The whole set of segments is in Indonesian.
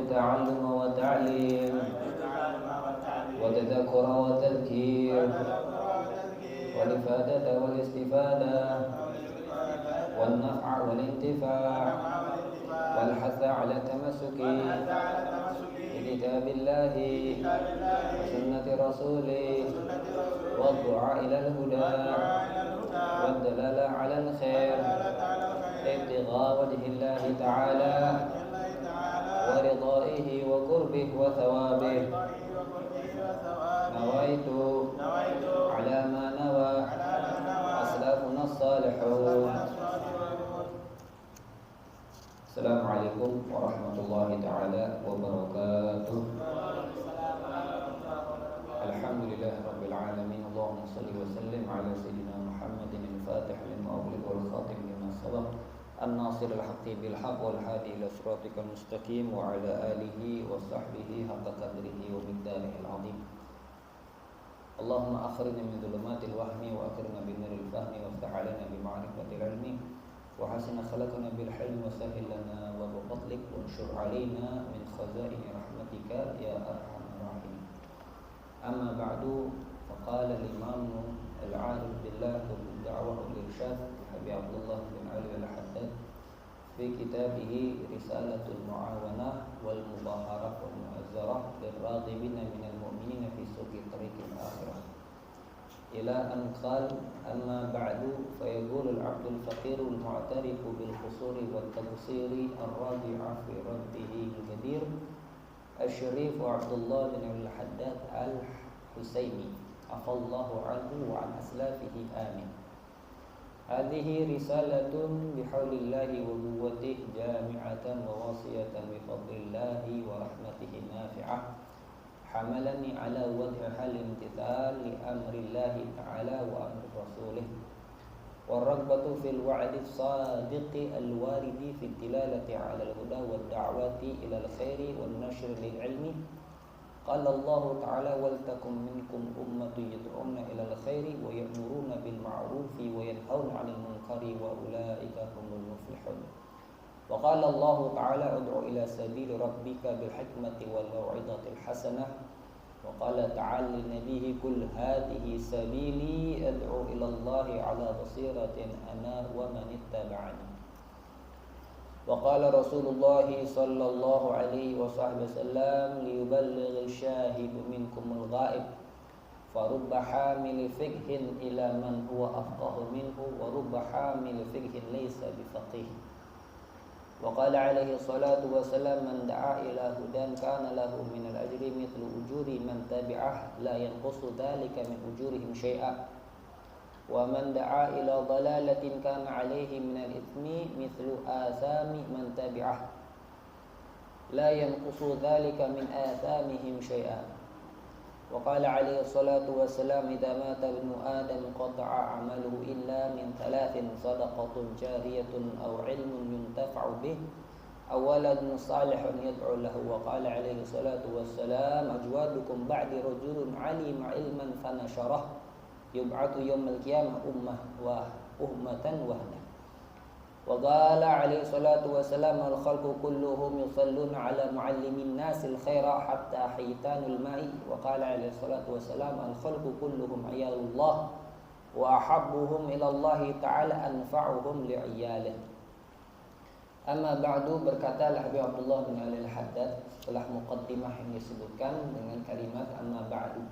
التعلم والتعليم والتذكر والتذكير والإفادة والاستفادة والنفع والانتفاع والحث على التمسك بكتاب الله وسنة رسوله والدعاء إلى الهدى والدلالة على الخير ابتغاء وجه الله تعالى ورضائه وقربه وثوابه. نويت على ما نوى أسلافنا الصالحون. Assalamualaikum warahmatullahi ta'ala wabarakatuh. Alhamdulillah rabbil alamin. Allahumma salli wa sallim ala sayyidina Muhammadin al-fatih lima ughliqa wal khatim lima sabaq an-nasir al-haqqi bil haqq wal hadi ila siratikal mustaqim wa ala alihi wa sahbihi haqqa qadrihi wa miqdarihi al-azim. Allahumma akhrijna min dhulumatil wahmi wa akrimna bin nuril fahmi waftah alaina bi ma'rifatil ilmi wa hasin akhlaqna bil hilmi wa sahhil lana wa bi fadlik wa anshur alaina min khazaini rahmatika ya arhamar rahimin. Amma ba'du, faqala al-imam al-'arif billah wa bid-da'wah wal-irsyad Habib Abdullah bin Ali al-Haddad fi kitabih Risalatul Mu'awanah wal Mubaharah wal Mu'azzarah lirraghibina minal mu'minina fi suqi tariqil akhirah ila an qala amma ba'du fayaqulu al-'abdul faqirul mu'tarifu bil qusuri wat taqsiri ar-raji'a fi rabbih al-qadir Asy-Syarif Abdullah bin al-Haddad al-Husaini afallahu anhu wa an aslafihi amin. Hadhihi risalatun bihaulillahi wa quwwatihi jami'atan wa wasiyatan bi fadlillahi wa rahmatihi nafi'ah hamalani ala wad'i hal imtithal li amrillahi ta'ala wa amri rasulih warragbatu fil wa'di sadiqi alwaridi fi dilalati ala al-huda wad da'wati ila al-khairi wan nashr lil ilmi. Qala Allah ta'ala wal takum minkum ummatun yad'una ila al-khairi wa ya'muruna bil ma'rufi wa yanhauna 'anil munkari wa ulaika humul muflihun. Wa qala Allah ta'ala ud'u ila sabili rabbika bil hikmati wal mau'izatil hasanah. Wa qala ta'ala li nabiyhi kul hadhihi sabili ad'u ila Allah 'ala basiratin ana wa man ittaba'ani. Wa qala Rasulullah sallallahu alaihi wasallam liyuballighil syahidu minkumul ghaib fa rubba hamil fiqhin ila man huwa afqahu minhu wa rubba hamil fiqhin laysa bifaqih. Wa qala alaihi salatu wassalam man da'a ila hudan kana lahu minal ajri mithlu ujuri man tabi'ah la yanqusu dhalika min ujurihim syai'a wa man da'a ila dalalatin kana alaihi minal ithmi mithlu athami man tabi'ah la yanqusu dhalika min athamihim syai'a. Wa qala alaihi salatu wassalam idza mata ibnu adam qata'a 'amaluhu illa min thalathin sadaqatun jariyatun aw 'ilmun yuntafa'u bih aw waladun salihun yad'u lahu. Wa qala alaihi salatu wassalam ajwadukum ba'di rajulun 'alima 'ilman fanasharahu yub'atu yawmal qiyamah ummatan wahda. Wa qala alaihi salatu wassalam al khalqu kulluhum yusalluna ala muallimin nasil khaira hatta hitanul ma'i. Wa qala alaihi salatu wassalam al khalqu kulluhum iyalullah wa ahabbuhum ila Allah ta'ala anfa'uhum li'iyalih. Amma ba'du, berkata Habib Abdullah bin Ali al-Haddad setelah muqaddimah yang disebutkan dengan kalimat amma ba'du.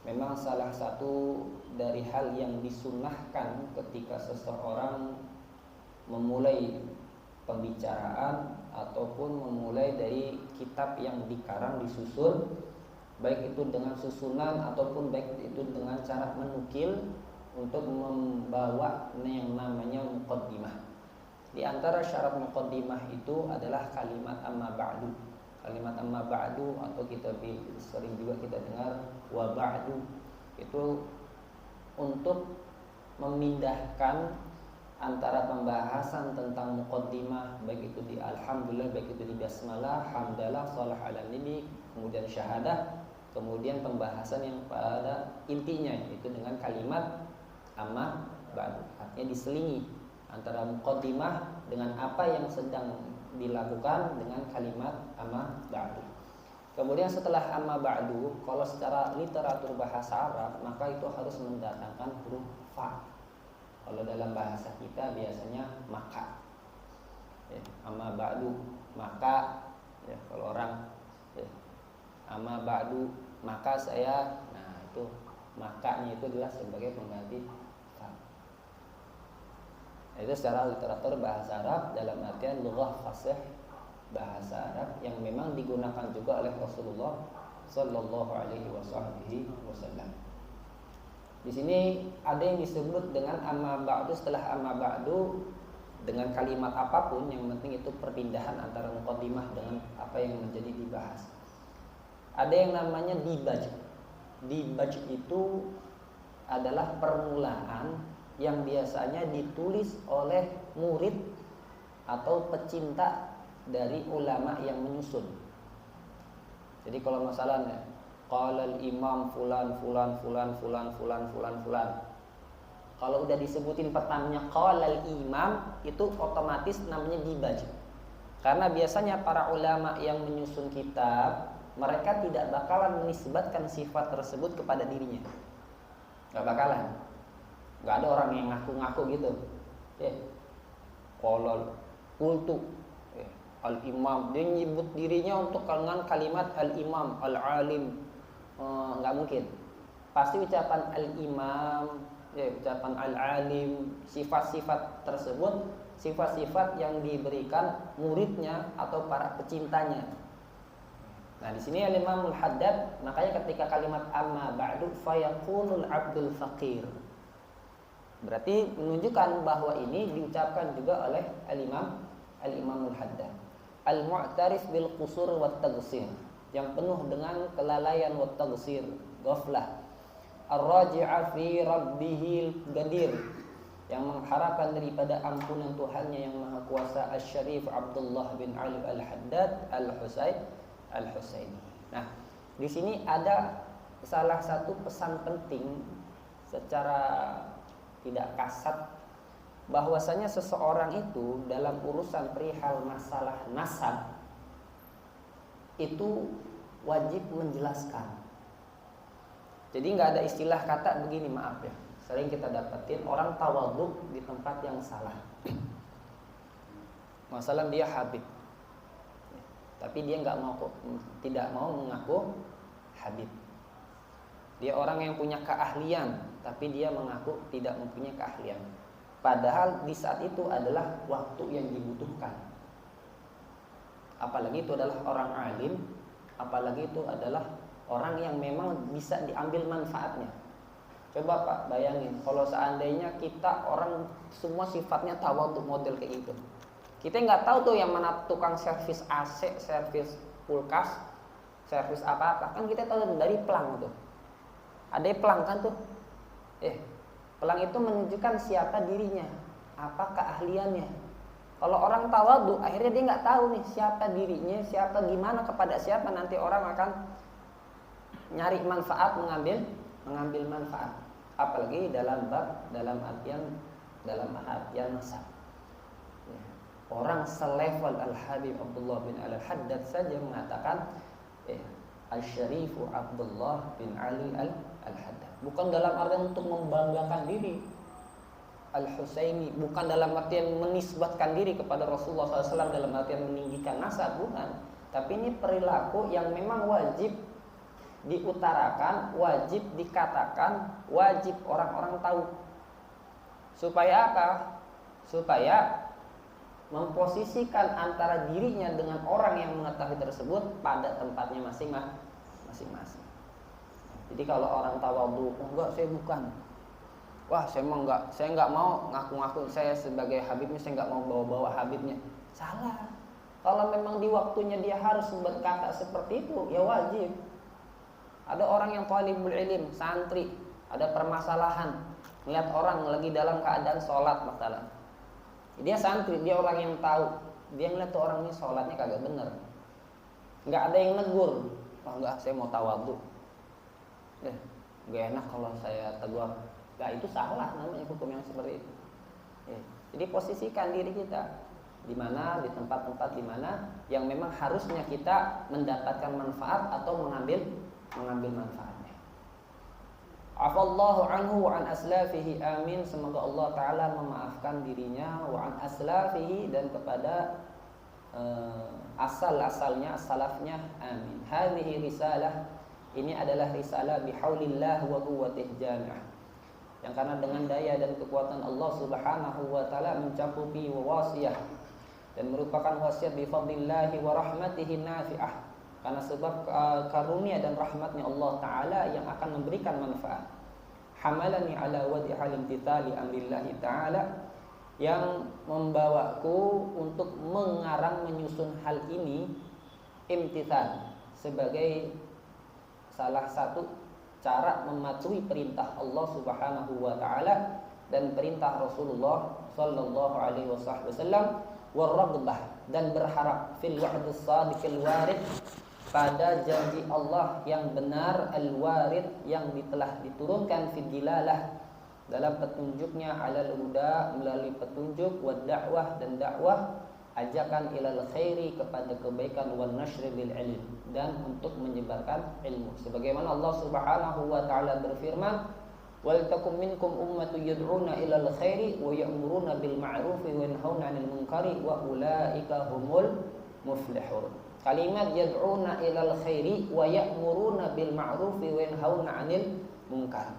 Memang salah satu dari hal yang disunnahkan ketika seseorang memulai pembicaraan ataupun memulai dari kitab yang dikarang disusun, baik itu dengan susunan ataupun baik itu dengan cara menukil, untuk membawa yang namanya muqaddimah. Di antara syarat muqaddimah itu adalah kalimat amma ba'du. Kalimat amma ba'du atau kita sering juga kita dengar wa ba'du, itu untuk memindahkan antara pembahasan tentang muqaddimah, baik itu di alhamdulillah, baik itu di basmalah, hamdalah, shalah ala nabi, kemudian syahadah, kemudian pembahasan yang pada intinya itu dengan kalimat amma ba'du. Artinya diselingi antara muqaddimah dengan apa yang sedang dilakukan dengan kalimat amma ba'du. Kemudian setelah amma ba'du, kalau secara literatur bahasa Arab maka itu harus mendatangkan huruf fa. Kalau dalam bahasa kita biasanya maka. Ya, amma ba'du maka, ya, kalau orang, ya, amma ba'du maka saya, nah itu makanya itu adalah sebagai pengganti fa. Itu secara literatur bahasa Arab dalam artian lughah fasih bahasa Arab yang memang digunakan juga oleh Rasulullah Sallallahu Alaihi Wasallam. Di sini ada yang disebut dengan amma ba'du. Setelah amma ba'du dengan kalimat apapun, yang penting itu perpindahan antara muqaddimah dengan apa yang menjadi dibahas. Ada yang namanya dibaj. Dibaj itu adalah permulaan yang biasanya ditulis oleh murid atau pecinta dari ulama yang menyusun. Jadi kalau masalahnya qala al-imam fulan fulan fulan fulan fulan fulan fulan, kalau udah disebutin pertamanya qala al-imam, itu otomatis namanya dibaj. Karena biasanya para ulama yang menyusun kitab, mereka tidak bakalan menisbatkan sifat tersebut kepada dirinya. Gak bakalan. Gak ada orang yang ngaku-ngaku gitu. Qala qultu al-imam, dia nyebut dirinya untuk dengan kalimat al-imam, al-alim, nggak mungkin. Pasti ucapan al-imam, ya, ucapan al-alim, sifat-sifat tersebut, sifat-sifat yang diberikan muridnya atau para pecintanya. Nah, di sini al-Imam al-Haddad, makanya ketika kalimat amma ba'du fayakunul abdul faqir, berarti menunjukkan bahwa ini diucapkan juga oleh al-Imam al-Haddad. Al-mu'tarif bil qusur wat taghsir, yang penuh dengan kelalaian wat taghsir, ghaflah. Ar-raji'a fi rabbihil gadir, yang mengharapkan daripada ampunan Tuhannya yang Maha Kuasa. Asy-Syarif Abdullah bin Ali al-Haddad al-Husaini. Nah, di sini ada salah satu pesan penting secara tidak kasat, bahwasanya seseorang itu dalam urusan perihal masalah nasab itu wajib menjelaskan. Jadi nggak ada istilah kata begini, maaf ya, sering kita dapetin orang tawadhu di tempat yang salah. Masalah dia habib, tapi dia tidak mau mengaku habib. Dia orang yang punya keahlian, tapi dia mengaku tidak mempunyai keahlian. Padahal di saat itu adalah waktu yang dibutuhkan. Apalagi itu adalah orang alim, apalagi itu adalah orang yang memang bisa diambil manfaatnya. Coba Pak bayangin, kalau seandainya kita orang semua sifatnya tawadhu model kayak gitu. Kita nggak tahu tuh yang mana tukang servis AC, servis kulkas, servis apa-apa. Kan kita tahu dari pelang tuh. Ada pelang kan tuh. Pelang itu menunjukkan siapa dirinya, apa keahliannya. Kalau orang tawadhu, akhirnya dia nggak tahu nih siapa dirinya, siapa gimana kepada siapa, nanti orang akan nyari manfaat, mengambil manfaat. Apalagi dalam artian nasab. Orang selevel Al-Habib Abdullah bin Al-Haddad saja mengatakan Asy-Syarifu Abdullah bin Ali Al-Haddad. Bukan dalam artian untuk membanggakan diri Al-Husaini, bukan dalam artian menisbatkan diri kepada Rasulullah SAW dalam artian meninggikan nasab, bukan. Tapi ini perilaku yang memang wajib diutarakan, wajib dikatakan, wajib orang-orang tahu. Supaya apa? Supaya memposisikan antara dirinya dengan orang yang mengetahui tersebut pada tempatnya masing-masing. Jadi kalau orang tawadhu, enggak saya bukan. Wah, saya enggak mau ngaku-ngaku saya sebagai habibnya, saya enggak mau bawa-bawa habibnya. Salah. Kalau memang di waktunya dia harus berkata seperti itu, ya wajib. Ada orang yang talibul ilm, santri, ada permasalahan, melihat orang lagi dalam keadaan sholat masalah. Dia santri, dia orang yang tahu. Dia ngeliat tuh orang ini sholatnya kagak bener. Enggak ada yang negur. Oh enggak, saya mau tawadhu. Gak enak kalau saya tegur. Nah itu salah namanya hukum yang seperti itu. Jadi posisikan diri kita. Di mana, di tempat-tempat di mana yang memang harusnya kita mendapatkan manfaat atau mengambil manfaatnya. Afallahu anhu wa an aslafihi, amin. Semoga Allah Ta'ala memaafkan dirinya, wa an aslafihi, dan kepada asal-asalnya, salafnya, amin. Hadhihi risalah, ini adalah risalah bihaulillah wa quwwatihi jami'ah, yang karena dengan daya dan kekuatan Allah Subhanahu wa Ta'ala mencakupi wasiyah dan merupakan wasiat bi fadlillahi wa rahmatihi nafi'ah, karena sebab karunia dan rahmatnya Allah Ta'ala yang akan memberikan manfaat. Hamalani ala wadi'al imtithali amrillahi ta'ala, yang membawaku untuk mengarang menyusun hal ini, imtithal, sebagai salah satu cara mematuhi perintah Allah Subhanahu wa Ta'ala dan perintah Rasulullah sallallahu alaihi wasallam, warraghbah, dan berharap fil wa'dis shadiqil warid, pada janji Allah yang benar, al-warid, yang telah diturunkan fi dilalah, dalam petunjuknya, alal huda, melalui petunjuk, wad dakwah, dan dakwah, ajakan ilal khairi, kepada kebaikan, wan nashri bil ilm, dan untuk menyebarkan ilmu. Sebagaimana Allah Subhanahu wa Ta'ala berfirman, wal takum minkum ummatu yad'una ilal khairi wa ya'muruna bil ma'rufi wa yanhauna 'anil munkari wa ulaika humul muflihun. Kalimat yad'una ilal khairi wa ya'muruna bil ma'rufi wa yanhauna 'anil munkar,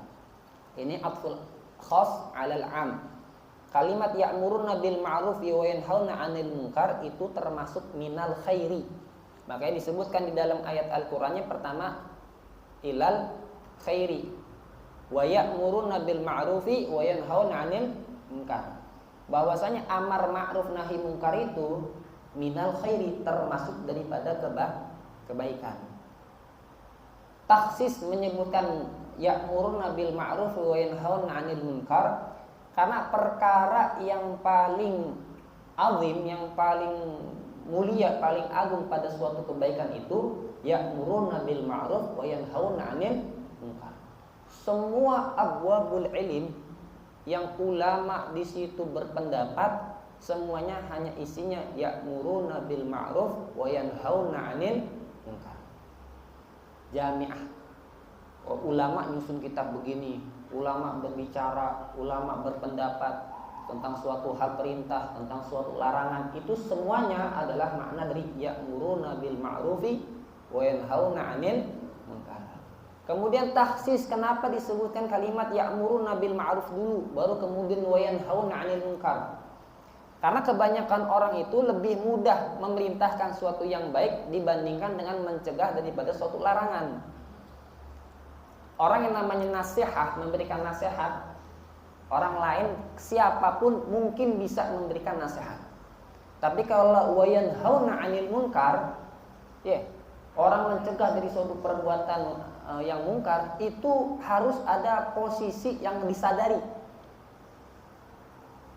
ini atful khas 'alal 'am. Kalimat ya'muruna bil ma'rufi wa yanhauna 'anil munkar itu termasuk minal khairi. Makanya disebutkan di dalam ayat Al-Qur'annya pertama ilal khairi, wa ya'muruna bil ma'rufi wa yanhauna 'anil munkar. Bahwasanya amar ma'ruf nahi munkar itu minal khairi, termasuk daripada kebaikan. Taksis menyebutkan ya'muruna bil ma'ruf wa yanhauna 'anil munkar karena perkara yang paling azim, yang paling mulia, paling agung pada suatu kebaikan itu ya'muruna bil ma'ruf wa yanhauna 'anil munkar. Semua abwabul ilm yang ulama di situ berpendapat, semuanya hanya isinya ya'muruna bil ma'ruf wa yanhauna 'anil munkar. Jami'ah. Ulama nyusun kitab begini, ulama berbicara, ulama berpendapat tentang suatu hal perintah, tentang suatu larangan, itu semuanya adalah makna dari ya'muruna bil ma'rufi wa yanhauna 'anil munkar. Kemudian taksis, kenapa disebutkan kalimat ya'muruna bil ma'ruf dulu, baru kemudian wa yanhauna 'anil munkar? Karena kebanyakan orang itu lebih mudah memerintahkan suatu yang baik dibandingkan dengan mencegah daripada suatu larangan. Orang yang namanya nasihat, memberikan nasihat, orang lain siapapun mungkin bisa memberikan nasihat. Tapi kalau wa yanhauna 'anil munkar, orang mencegah dari suatu perbuatan yang mungkar, itu harus ada posisi yang disadari.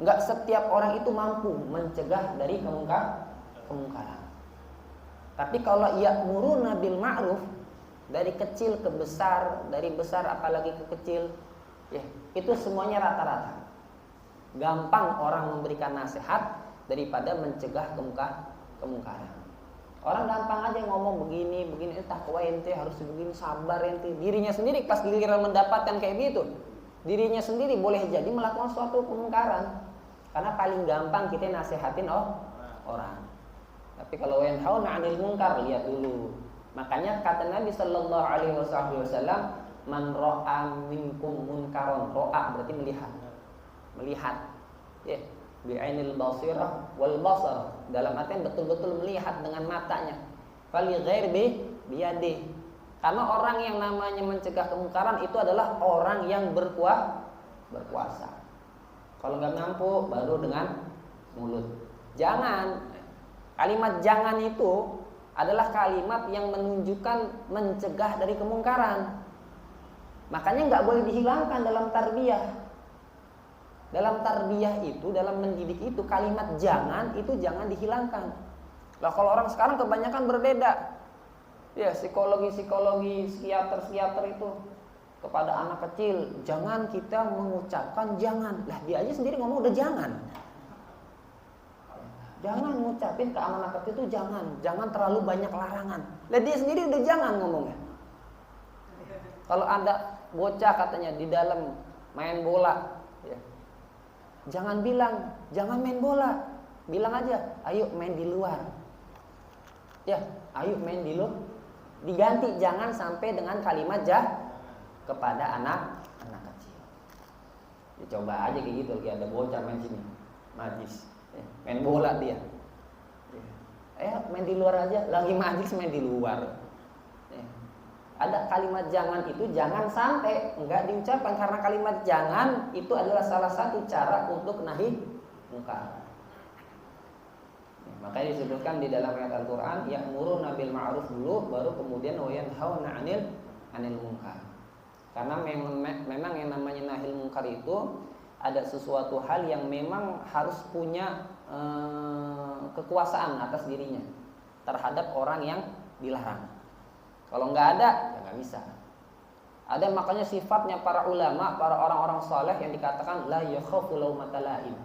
Enggak setiap orang itu mampu mencegah dari kemungkaran. Tapi kalau ya'muruna bil ma'ruf, dari kecil ke besar, dari besar apalagi ke kecil, itu semuanya rata-rata. Gampang orang memberikan nasihat daripada mencegah kemungkaran. Orang gampang aja ngomong begini, takwa ente harus begini, sabar ente. Dirinya sendiri pas giliran mendapatkan kayak gitu, dirinya sendiri boleh jadi melakukan suatu kemungkaran. Karena paling gampang kita nasihatin orang. Tapi kalau yanhauna 'anil munkar, lihat dulu. Makanya kata Nabi sallallahu alaihi wasallam, man ra'a minkum munkaron, ra'a berarti melihat. Bi'ainil basirah wal basar, dalam artian betul-betul melihat dengan matanya. Fali ghair biyadih. Karena orang yang namanya mencegah kemungkaran itu adalah orang yang berkuasa. Kalau nggak mampu, baru dengan mulut. Jangan. Kalimat jangan itu adalah kalimat yang menunjukkan mencegah dari kemungkaran. Makanya nggak boleh dihilangkan dalam tarbiyah. Dalam tarbiyah itu, dalam mendidik itu, kalimat jangan itu jangan dihilangkan. Lah kalau orang sekarang kebanyakan berbeda. Psikologi, psikiater itu kepada anak kecil, jangan kita mengucapkan jangan. Lah dia aja sendiri ngomong udah jangan. Jangan ngucapin keamanan itu, jangan terlalu banyak larangan. Lah dia sendiri udah jangan ngomongnya. Kalau ada bocah katanya di dalam main bola, ya, jangan bilang jangan main bola, bilang aja ayo main di luar. Ya, ayo main di luar. Diganti jangan sampai dengan kalimat kepada anak kecil. Ya, coba aja kayak gitu, lagi ada bocah main sini, majlis, ya, main bola dia. Ya, main di luar aja, lagi majlis main di luar. Ya. Ada kalimat jangan itu jangan sampai enggak diucapkan, karena kalimat jangan itu adalah salah satu cara untuk nahi mungkar. Makanya disebutkan di dalam ayat Al-Quran, ya'muruna bil ma'ruf dulu, baru kemudian wa yanhauna 'anil munkar. Karena memang yang namanya nahil munkar itu ada sesuatu hal yang memang harus punya kekuasaan atas dirinya terhadap orang yang dilarang. Kalau nggak ada, ya nggak bisa. Ada makanya sifatnya para ulama, para orang-orang saleh yang dikatakan la yakhafu laumata laim.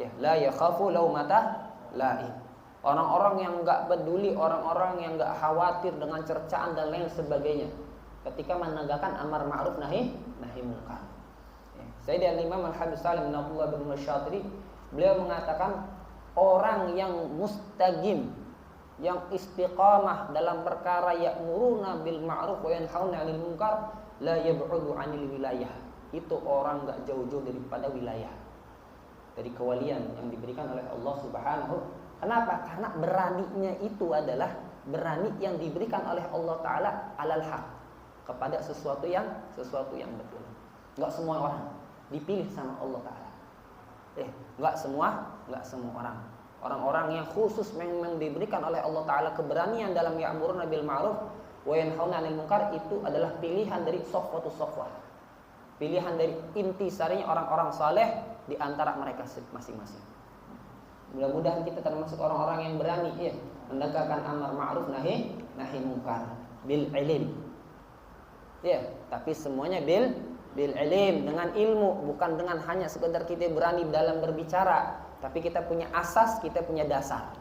Ya, la yakhafu laumata lain. Orang-orang yang enggak peduli, orang-orang yang enggak khawatir dengan cercaan dan lain sebagainya ketika menegakkan amar ma'ruf nahi munkar. Ya. Sayyidina Imam Al-Habib Salim bin Abdullah bin Masyatiri, beliau mengatakan orang yang mustaqim, yang istiqamah dalam perkara ya'muruna bil ma'ruf wa yanhauna 'anil munkar la yab'udu 'anil wilayah. Itu orang enggak jauh-jauh daripada wilayah, dari kewalian yang diberikan oleh Allah Subhanahu. Kenapa? Karena beraninya itu adalah berani yang diberikan oleh Allah Ta'ala alal haq, kepada sesuatu yang betul. Enggak semua orang dipilih sama Allah Ta'ala. Enggak semua orang. Orang-orang yang khusus memang diberikan oleh Allah Ta'ala keberanian dalam ya'muruna bil ma'ruf wa yanhauna 'anil munkar, itu adalah pilihan dari safwatus safwah. Pilihan dari intisarinya orang-orang saleh di antara mereka masing-masing. Mudah-mudahan kita termasuk orang-orang yang berani ya menegakkan amar ma'ruf nahi munkar bil ilm. Ya, tapi semuanya bil ilm, dengan ilmu, bukan dengan hanya sekedar kita berani dalam berbicara, tapi kita punya asas, kita punya dasar.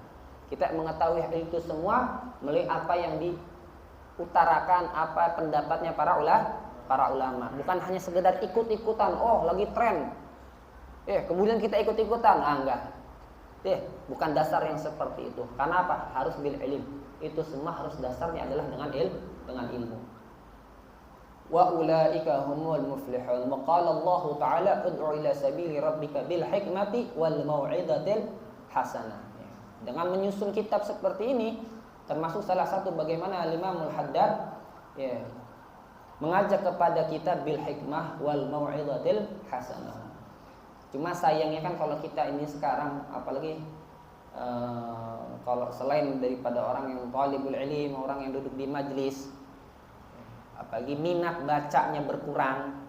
Kita mengetahui hal itu semua melalui apa yang diutarakan, apa pendapatnya para ulama. Bukan hanya sekedar ikut-ikutan, oh lagi tren, kemudian kita ikut-ikutan. Enggak. Bukan dasar yang seperti itu. Karena apa? Harus bil ilm. Itu semua harus dasarnya adalah dengan ilmu. Wa ulaika humul muflihun. Qala Allah Ta'ala ud'u ila sabili rabbika bil hikmati wal mau'izatil hasanah. Dengan menyusun kitab seperti ini, termasuk salah satu bagaimana Imamul Haddad mengajak kepada kita bil hikmah wal mau'izatil hasanah. Cuma sayangnya kan kalau kita ini sekarang, apalagi kalau selain daripada orang yang talibul ilmi, orang yang duduk di majlis, apalagi minat bacanya berkurang,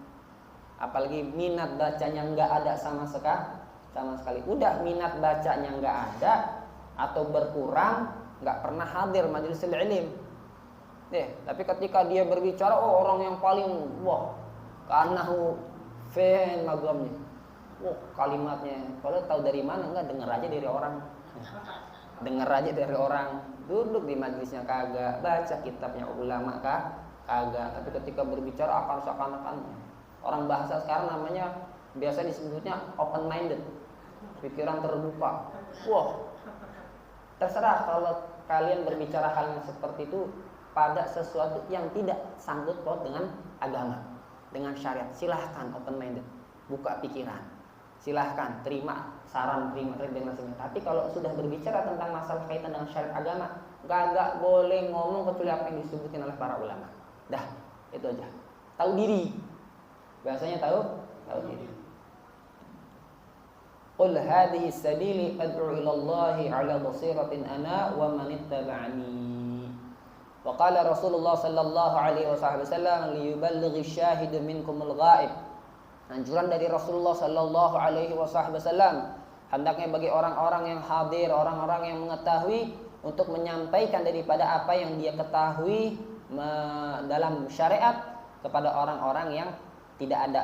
apalagi minat bacanya nggak ada sama sekali. Udah minat bacanya nggak ada atau berkurang, nggak pernah hadir majlisul ilm. Tapi ketika dia berbicara, orang yang paling kanahu fan magamnya, kalimatnya, kalau tahu dari mana? Enggak, dengar aja dari orang, duduk di majlisnya kagak, baca kitabnya ulama kagak. Tapi ketika berbicara akan seakan-akan, orang bahasa sekarang namanya biasa disebutnya open minded, pikiran terbuka. Terserah kalau kalian berbicara hal yang seperti itu pada sesuatu yang tidak sangkut paut dengan agama, dengan syariat, silahkan open minded, buka pikiran, silahkan terima saran, terima kritik. Tapi kalau sudah berbicara tentang masalah kaitan dengan syariat agama, gak boleh ngomong kecuali apa yang disebutkan oleh para ulama. Dah, itu aja. Tahu diri, bahasanya tahu diri. Qul hadhihi sabili ad'u ila Allahi 'ala basiratin ana wa man ittaba'ani. Wa qala Rasulullah sallallahu alaihi wasallam liyuballighi syahidu minkumul ghaib. Anjuran dari Rasulullah sallallahu alaihi wasallam, hendaknya bagi orang-orang yang hadir, orang-orang yang mengetahui, untuk menyampaikan daripada apa yang dia ketahui dalam syariat kepada orang-orang yang tidak ada.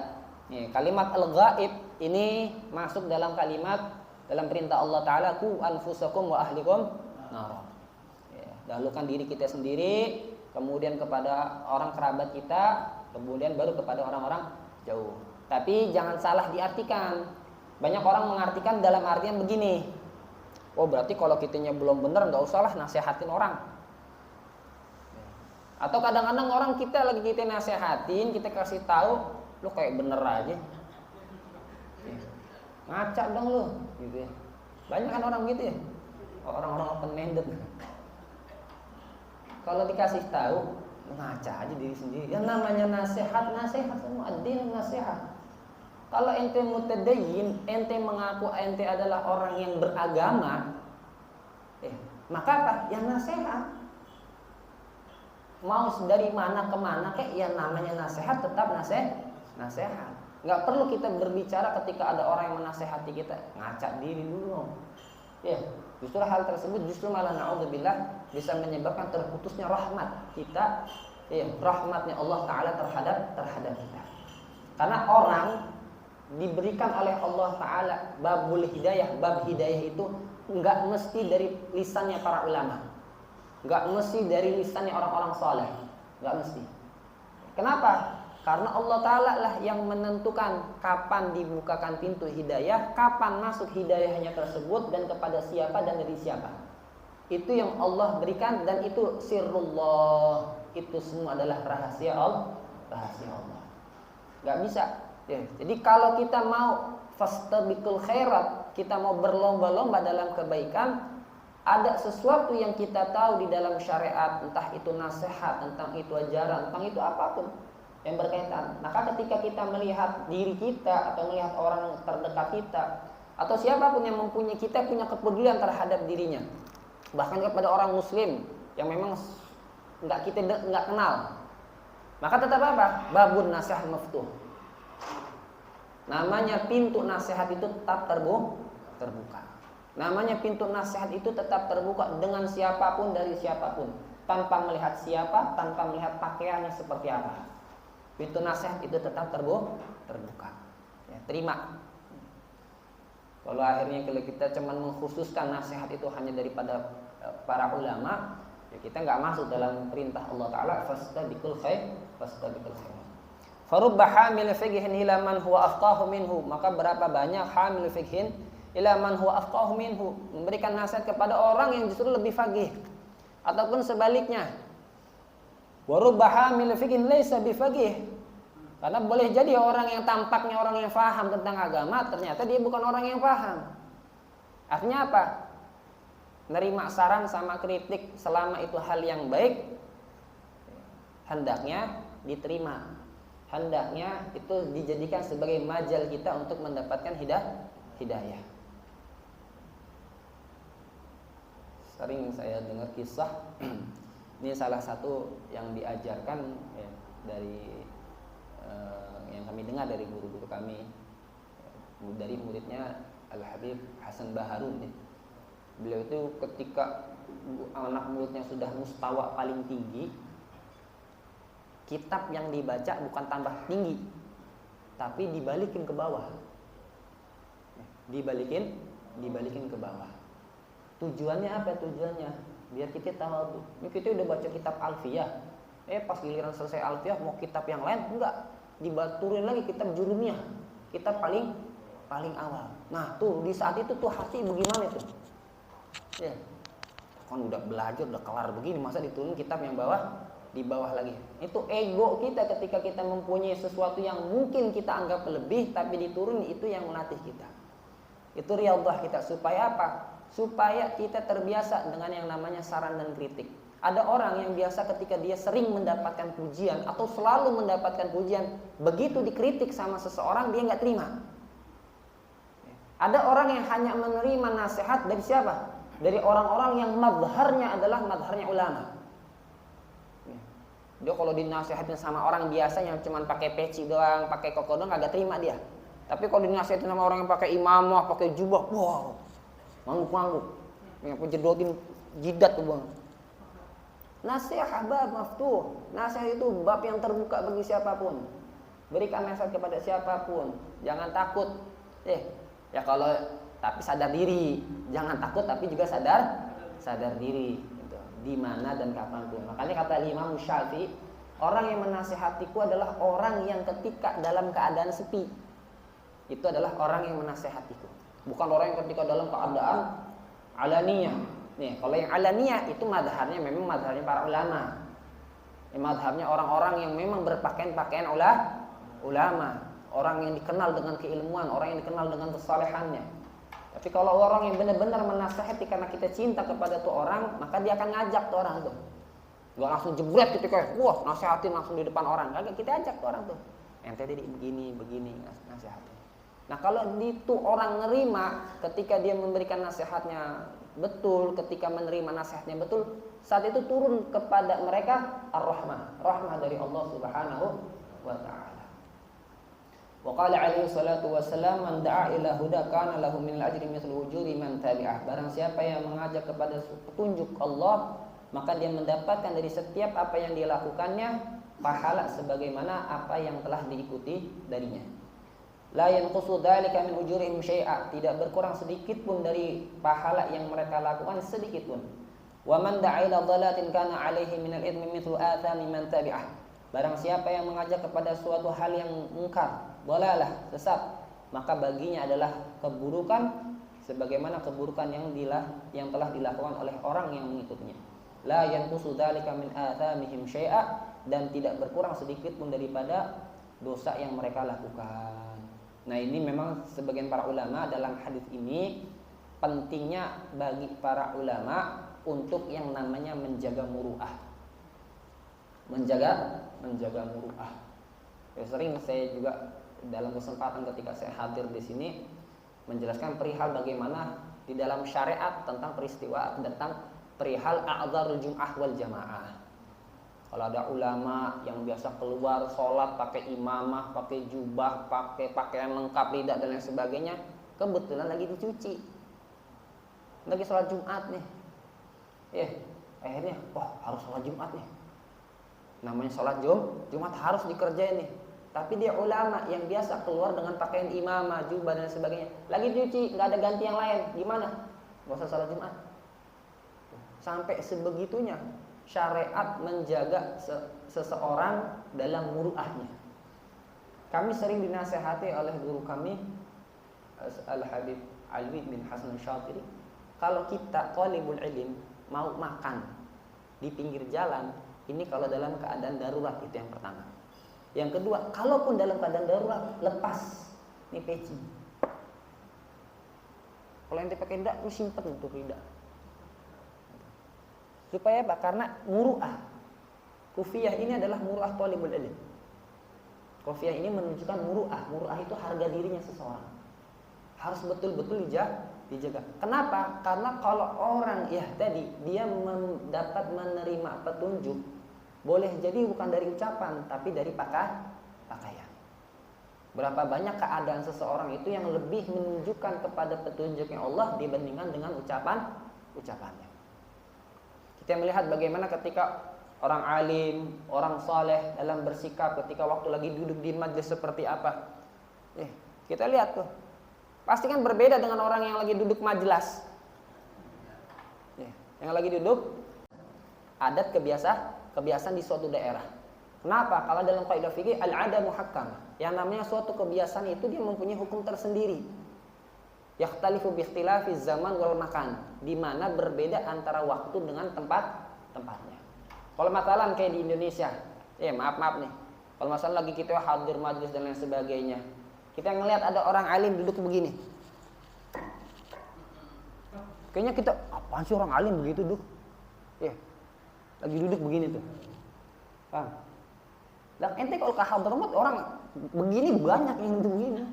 Kalimat al-ghaib ini masuk dalam kalimat dalam perintah Allah Ta'ala, ku anfusakum wa ahlikum nar. Ya, dahulukan diri kita sendiri, kemudian kepada orang kerabat kita, kemudian baru kepada orang-orang jauh. Tapi jangan salah diartikan. Banyak orang mengartikan dalam artian begini, oh berarti kalau kitanya belum benar nggak usahlah nasihatin orang. Atau kadang-kadang orang kita lagi kita nasihatin, kita kasih tahu, lu kayak bener aja, ngaca dong lu, gitu ya. Banyak kan orang gitu ya, orang-orang open minded. Kalau dikasih tahu, ngaca aja diri sendiri. Yang namanya nasihat semua, ad-din nasihat. Kalau ente mutadayyin, ente mengaku ente adalah orang yang beragama, maka apa? Yang nasihat. Mau dari mana ke mana kayak yang namanya nasihat tetap nasihat. Nggak perlu kita berbicara ketika ada orang yang menasehati kita, ngaca diri dulu. Ya, justru hal tersebut justru malah naudzubillah bisa menyebabkan terputusnya rahmat kita, rahmatnya Allah Ta'ala terhadap kita. Karena orang diberikan oleh Allah Ta'ala babul hidayah, bab hidayah itu nggak mesti dari lisannya para ulama, nggak mesti dari lisannya orang-orang saleh, nggak mesti. Kenapa? Karena Allah Ta'ala lah yang menentukan kapan dibukakan pintu hidayah, kapan masuk hidayahnya tersebut, dan kepada siapa dan dari siapa. Itu yang Allah berikan, dan itu sirrullah. Itu semua adalah rahasia Allah. Gak bisa. Ya, jadi kalau kita mau fastabiqul khairat, kita mau berlomba-lomba dalam kebaikan, ada sesuatu yang kita tahu di dalam syariat, entah itu nasihat, entah itu ajaran, entah itu apapun yang berkaitan. Maka ketika kita melihat diri kita atau melihat orang terdekat kita atau siapapun yang mempunyai, kita punya kepedulian terhadap dirinya, bahkan kepada orang muslim yang memang kita nggak kenal, maka tetap apa? Babun nasihat maftuh. Namanya pintu nasihat itu tetap terbuka. Namanya pintu nasihat itu tetap terbuka dengan siapapun dari siapapun, tanpa melihat siapa, tanpa melihat pakaiannya seperti apa. Pintu nasihat itu tetap terbuka. Ya, terima. Kalau akhirnya kalau kita cuma mengkhususkan nasihat itu hanya daripada para ulama, ya kita nggak masuk dalam perintah Allah Ta'ala, fastabiqul khair. Farubba hamil fiqhin ila man huwa afqahu minhu. Maka berapa banyak hamil fiqhin ila man huwa afqahu minhu, memberikan nasihat kepada orang yang justru lebih faqih, ataupun sebaliknya. Warubba hamil fiqhin laisa bifaqih. Karena boleh jadi orang yang tampaknya orang yang paham tentang agama, ternyata dia bukan orang yang paham. Artinya apa? Nerima saran sama kritik selama itu hal yang baik, hendaknya diterima. Hendaknya itu dijadikan sebagai majal kita untuk mendapatkan hidayah. Sering saya dengar kisah, ini salah satu yang diajarkan ya, dari yang kami dengar dari guru-guru kami, dari muridnya Al-Habib Hasan Baharun. Beliau itu ketika anak muridnya sudah mustawa paling tinggi, kitab yang dibaca bukan tambah tinggi, tapi dibalikin ke bawah. Dibalikin ke bawah. Tujuannya apa? Tujuannya biar kita tahu, ini kita udah baca kitab Alfiyah, pas giliran selesai Alfiyah mau kitab yang lain, enggak, dibaturin lagi kitab Jurumiyah, kitab paling awal. Nah tuh di saat itu tuh hati bagaimana tuh? Ya, kan udah belajar, udah kelar begini, masa diturunin kitab yang di bawah lagi. Itu ego kita ketika kita mempunyai sesuatu yang mungkin kita anggap lebih, tapi dituruni, itu yang melatih kita. Itu riyadhah kita. Supaya apa? Supaya kita terbiasa dengan yang namanya saran dan kritik. Ada orang yang biasa ketika dia sering mendapatkan pujian atau selalu mendapatkan pujian, begitu dikritik sama seseorang dia nggak terima. Ada orang yang hanya menerima nasihat dari siapa? Dari orang-orang yang madharnya adalah madharnya ulama. Dia kalau dinasihatin sama orang biasa yang cuma pakai peci doang, pakai koko doang, agak terima dia. Tapi kalau dinasihatin sama orang yang pakai imamah, pakai jubah, wow, mangguk-mangguk, yang penjedotin jidat tuh bang. Nasihat bab maftuh. Nasihat itu bab yang terbuka bagi siapapun. Berikan nasihat kepada siapapun. Jangan takut. Ya kalau tapi sadar diri. Jangan takut tapi juga sadar diri gitu. Di mana dan kapan pun. Makanya kata Imam Syafi'i, orang yang menasehatiku adalah orang yang ketika dalam keadaan sepi. Itu adalah orang yang menasehatiku. Bukan orang yang ketika dalam keadaan alaniyah. Nih, kalau yang alaniyah itu madhabnya memang madhabnya para ulama. Madhabnya orang-orang yang memang berpakaian ulama, orang yang dikenal dengan keilmuan, orang yang dikenal dengan kesalehannya. Tapi kalau orang yang benar-benar menasehati karena kita cinta kepada tuh orang, maka dia akan ngajak tuh orang tuh. Gak langsung jebret gitu kayak, wah nasihatin langsung di depan orang. Kagak, kita ajak tuh orang tuh. Ente tadi begini nasihatin. Nah kalau itu orang nerima ketika dia memberikan nasihatnya betul, ketika menerima nasihatnya betul, saat itu turun kepada mereka ar-rahmah, rahmah dari Allah Subhanahu wa taala. Wa qala alaihi salatu wassalam, man da'a ila huda kana lahu min al-ajri mithlu ujuri man tabi'ah. Barang siapa yang mengajak kepada petunjuk Allah, maka dia mendapatkan dari setiap apa yang dia lakukannya pahala sebagaimana apa yang telah diikuti darinya. La yanqusu dzalika min ujurihim syai'a, tidak berkurang sedikit pun dari pahala yang mereka lakukan sedikit pun. Wa man da'a ila dhalatin kana 'alaihi min al-ithmi mithlu athami man tabi'ah. Barang siapa yang mengajak kepada suatu hal yang mungkar, dhalalah, sesat, maka baginya adalah keburukan sebagaimana keburukan yang telah dilakukan oleh orang yang mengikutinya. La yanqusu dzalika min athamihim syai'a, dan tidak berkurang sedikit pun daripada dosa yang mereka lakukan. Nah ini memang sebagian para ulama dalam hadis ini pentingnya bagi para ulama untuk yang namanya menjaga muru'ah. Menjaga muru'ah. Ya, sering saya juga dalam kesempatan ketika saya hadir di sini menjelaskan perihal bagaimana di dalam syariat tentang peristiwa tentang perihal a'dzarul jum'ah wal jamaah. Kalau ada ulama yang biasa keluar sholat pakai imamah, pakai jubah, pakai pakaian lengkap, lidah dan lain sebagainya, kebetulan lagi dicuci, lagi sholat Jumat nih, akhirnya wah harus sholat Jumat nih, namanya sholat Jumat harus dikerjain nih. Tapi dia ulama yang biasa keluar dengan pakaian imamah, jubah dan sebagainya, lagi dicuci, nggak ada ganti yang lain, gimana? Nggak usah sholat Jumat. Sampai sebegitunya syariat menjaga seseorang dalam muru'ahnya. Kami sering dinasehati oleh guru kami Al-Habib Alwi bin Hasan Syatiri, kalau kita talibul ilm mau makan di pinggir jalan, ini kalau dalam keadaan darurat, itu yang pertama. Yang kedua, kalaupun dalam keadaan darurat, lepas ini peci. Kalau ente pakai ridak, lu simpen untuk ridak. Supaya apa? Karena muru'ah. Kufiyah ini adalah muru'ah talibul ilm. Kufiyah ini menunjukkan muru'ah. Muru'ah itu harga dirinya seseorang. Harus betul-betul dijaga. Kenapa? Karena kalau orang tadi dia dapat menerima petunjuk, boleh jadi bukan dari ucapan, tapi dari pakaian. Berapa banyak keadaan seseorang itu yang lebih menunjukkan kepada petunjuknya Allah dibandingkan dengan ucapannya. Kita melihat bagaimana ketika orang alim, orang saleh dalam bersikap ketika waktu lagi duduk di majelis seperti apa. Kita lihat tuh. Pasti kan berbeda dengan orang yang lagi duduk majelis. Yang lagi duduk adat kebiasaan di suatu daerah. Kenapa? Kalau dalam kaidah fikih al-'ada muhakkam. Yang namanya suatu kebiasaan itu dia mempunyai hukum tersendiri. Yakhtalifu bi ikhtilafi zaman wal makan, di mana berbeda antara waktu dengan tempatnya. Kalau masalah kayak di Indonesia, maaf nih. Kalau masalah lagi kita hadir majelis dan lain sebagainya, kita ngelihat ada orang alim duduk begini. Kayaknya kita, apaan sih orang alim begitu duduk? Lagi duduk begini tuh. Paham? Lah ente kalau ke hadramat orang begini banyak yang duduk begini.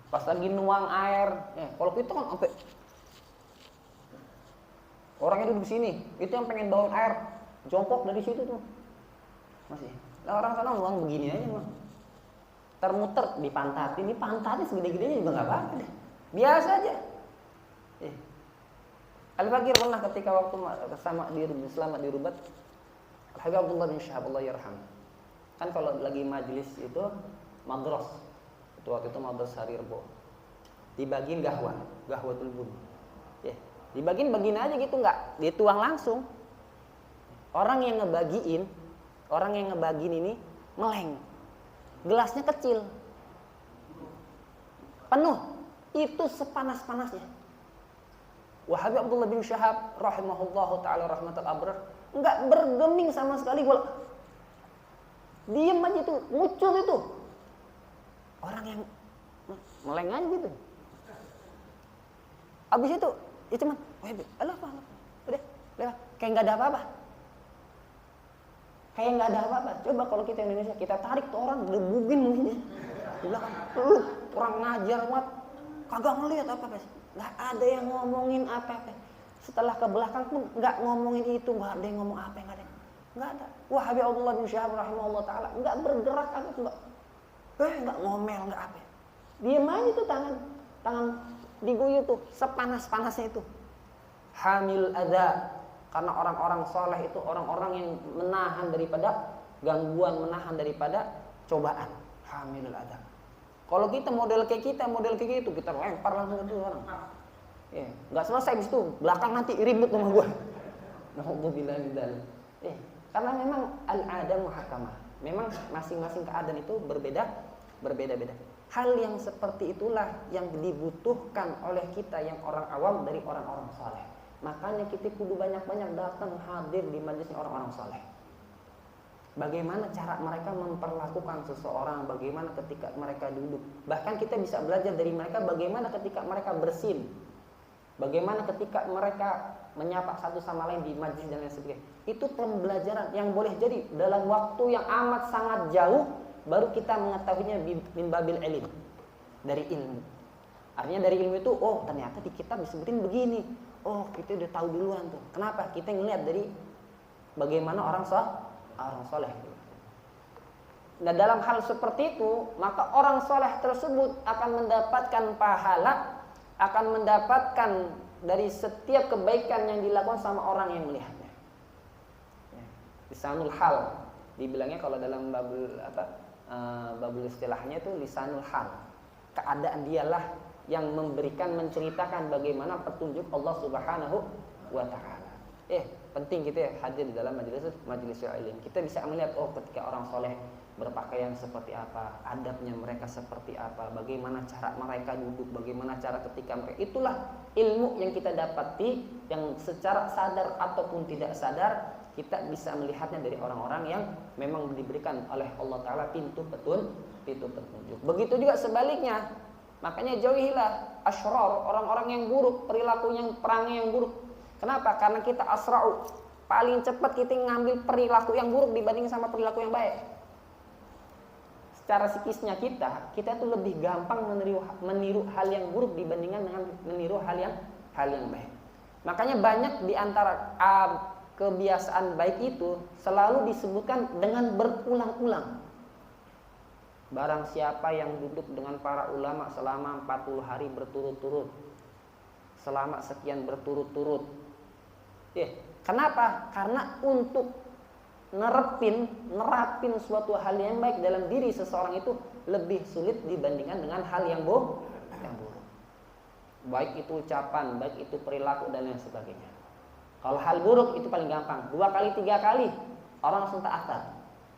Pas lagi nuang air, kalau kita kan sampai orangnya duduk di sini, itu yang pengen bawa air, jongkok dari situ tuh, masih. Nah orang sana nuang begini aja mah, termuter dipantatin, segede-gedenya juga nggak apa-apa deh, biasa aja. Al-Fakir pernah ketika waktu selamat di Rubat, Al-Habib Abdullah bin Syahab Allah yarham, kan kalau lagi majelis itu madras. Waktu itu Madras Hari Rebo. dibagiin gahwatul bun. Ya, dibagiin aja gitu, nggak dituang langsung. Orang yang ngebagiin ini meleng. Gelasnya kecil. Penuh. Itu sepanas-panasnya. Wahabi Abdullah bin Syahab rahimahullahu taala rahmatul abrar enggak bergeming sama sekali, diem aja tuh, ngucur itu. Orang yang meleng aja gitu. Abis itu ya cuman, alah apa, udah, kayak nggak ada apa-apa. Coba kalau kita Indonesia, kita tarik tuh orang, gebugin mungkin ya. Di belakang, lu kurang ngajar banget, kagak ngeliat apa-apa. Nggak ada yang ngomongin apa-apa. Setelah ke belakang pun nggak ngomongin itu, nggak ada yang ngomong apa, nggak ada. Wahabi Abdullah bin Syahab rahimahullah taala nggak bergerak apa tuh, nggak ngomel, nggak apa. Diem aja tuh, tangan diguyur tuh, sepanas-panasnya itu. Hamil adza, karena orang-orang soleh itu orang-orang yang menahan daripada gangguan, menahan daripada cobaan. Hamil adza. Kalau kita model kayak gitu, kita lempar langsung ke orang. Ya, nggak selesai bis itu, belakang nanti ribut sama gua. Nauzubillah min dzalik. Karena memang al-'ada muhakkamah. Memang masing-masing keadaan itu berbeda-beda. Hal yang seperti itulah yang dibutuhkan oleh kita yang orang awam dari orang-orang saleh. Makanya kita kudu banyak-banyak datang hadir di majelis orang-orang saleh. Bagaimana cara mereka memperlakukan seseorang, bagaimana ketika mereka duduk. Bahkan kita bisa belajar dari mereka bagaimana ketika mereka bersin, bagaimana ketika mereka menyapa satu sama lain di majlis dan lain sebagainya. Itu pembelajaran yang boleh jadi dalam waktu yang amat sangat jauh baru kita mengetahuinya min babil ilm, dari ilmu. Artinya dari ilmu itu, oh ternyata di kitab disebutin begini. Oh kita udah tahu duluan tuh. Kenapa? Kita ngelihat dari bagaimana orang soleh. Nah dalam hal seperti itu, maka orang soleh tersebut akan mendapatkan pahala, akan mendapatkan dari setiap kebaikan yang dilakukan sama orang yang melihatnya. Lisanul hal, dibilangnya kalau dalam babul istilahnya itu lisanul hal. Keadaan dialah yang memberikan, menceritakan bagaimana petunjuk Allah Subhanahu wa taala. Penting kita hadir di dalam majelis ilmu. Kita bisa melihat ketika orang soleh berpakaian seperti apa, adabnya mereka seperti apa, bagaimana cara mereka duduk, bagaimana cara ketika mereka. Itulah ilmu yang kita dapati, yang secara sadar ataupun tidak sadar kita bisa melihatnya dari orang-orang yang memang diberikan oleh Allah Taala pintu petunjuk. Begitu juga sebaliknya. Makanya jauhilah asyrar, orang-orang yang buruk, perilakunya, perangnya yang buruk. Kenapa? Karena kita asra'u, paling cepat kita ngambil perilaku yang buruk dibanding sama perilaku yang baik. Secara psikisnya kita tuh lebih gampang meniru hal yang buruk dibandingkan dengan meniru hal yang baik. Makanya banyak di antara kebiasaan baik itu selalu disebutkan dengan berulang-ulang. Barang siapa yang duduk dengan para ulama selama 40 hari berturut-turut, selama sekian berturut-turut. Kenapa? Karena untuk nerapin suatu hal yang baik dalam diri seseorang itu lebih sulit dibandingkan dengan hal yang buruk. Baik itu ucapan, baik itu perilaku dan lain sebagainya. Kalau hal buruk itu paling gampang, 2 kali 3 kali orang langsung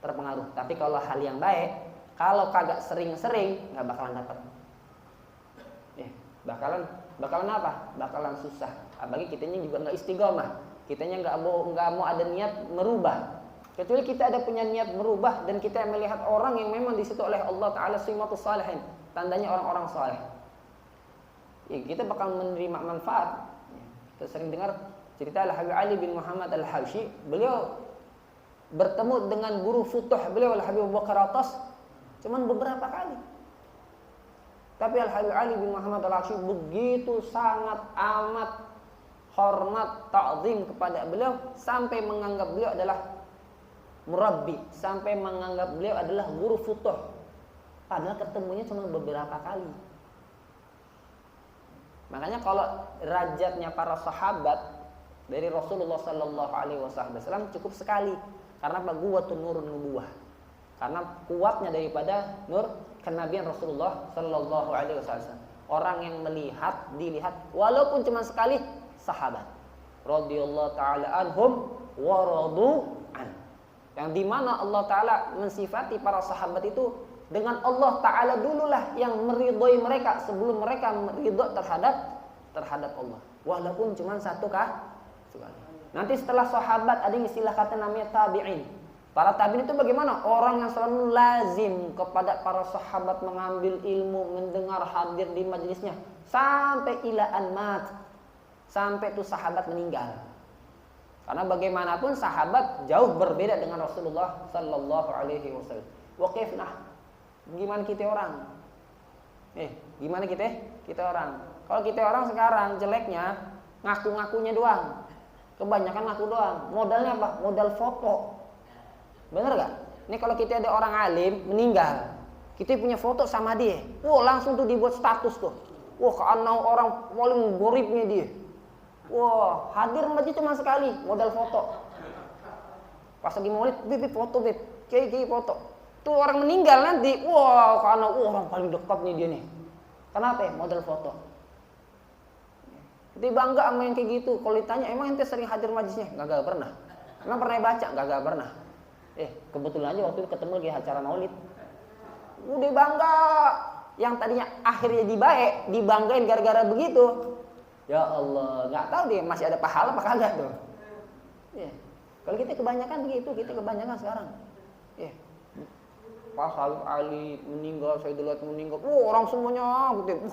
terpengaruh. Tapi kalau hal yang baik, kalau kagak sering-sering nggak bakalan dapat. Bakalan apa? Bakalan susah. Apalagi kitanya juga nggak istiqomah. Kitanya nggak mau ada niat merubah. Kecuali kita ada punya niat merubah dan kita melihat orang yang memang di situ oleh Allah Taala simatus salihin, tandanya orang-orang saleh. Kita bakal menerima manfaat. Kita sering dengar cerita Al-Habib Ali bin Muhammad Al-Habsyi. Beliau bertemu dengan guru futuh beliau Al-Habib Abu Bakar Atas cuman beberapa kali. Tapi Al-Habib Ali bin Muhammad Al-Habsyi begitu sangat amat hormat, ta'zim kepada beliau sampai menganggap beliau adalah murabbi, sampai menganggap beliau adalah guru futuh. Padahal ketemunya cuma beberapa kali. Makanya kalau derajatnya para sahabat dari Rasulullah Sallallahu Alaihi Wasallam cukup sekali. Karena guwatun nurun nubuwah. Karena kuatnya daripada nur kenabian Rasulullah Sallallahu Alaihi Wasallam. orang yang dilihat walaupun cuma sekali sahabat. Radhiyallahu taala anhum wa radu an. Yang dimana Allah taala mensifati para sahabat itu dengan Allah taala dululah yang meridhoi mereka sebelum mereka meridho terhadap Allah. Walaupun cuma satu sekali. Nanti setelah sahabat ada yang istilah kata namanya tabi'in. Para tabi'in itu bagaimana? Orang yang selalu lazim kepada para sahabat mengambil ilmu, mendengar, hadir di majelisnya sampai ila an mat. Sampai itu sahabat meninggal. Karena bagaimanapun sahabat jauh berbeda dengan Rasulullah sallallahu alaihi wasallam. Wa kaifna? Gimana kita orang? Gimana kita orang? Kalau kita orang sekarang jeleknya ngaku-ngakunya doang. Kebanyakan ngaku doang. Modalnya apa? Modal foto. Bener gak? Ini kalau kita ada orang alim meninggal, kita punya foto sama dia. Wah, langsung tuh dibuat status tuh. Wah, karena orang paling goribnya dia. Wah, hadir masjid cuma sekali, modal foto. Pas lagi maulid, bib foto, bib. Kiai foto. Tuh orang meninggal nanti, wah, karena orang paling dekat nih dia nih. Kenapa ya? Modal foto. Kita bangga sama yang kayak gitu. Kalau ditanya, emang ente sering hadir majlisnya? Gak pernah. Emang pernah baca? Gak pernah. Kebetulan aja waktu itu ketemu lagi acara maulid. Udah bangga. Yang tadinya akhirnya dibanggain gara-gara begitu. Ya Allah, gak tahu dia masih ada pahala apa kagak tuh. Kalau kita kebanyakan begitu, kita kebanyakan sekarang. Pas Habib Ali meninggal, Sayyidul Ulat meninggal, orang semuanya gitu.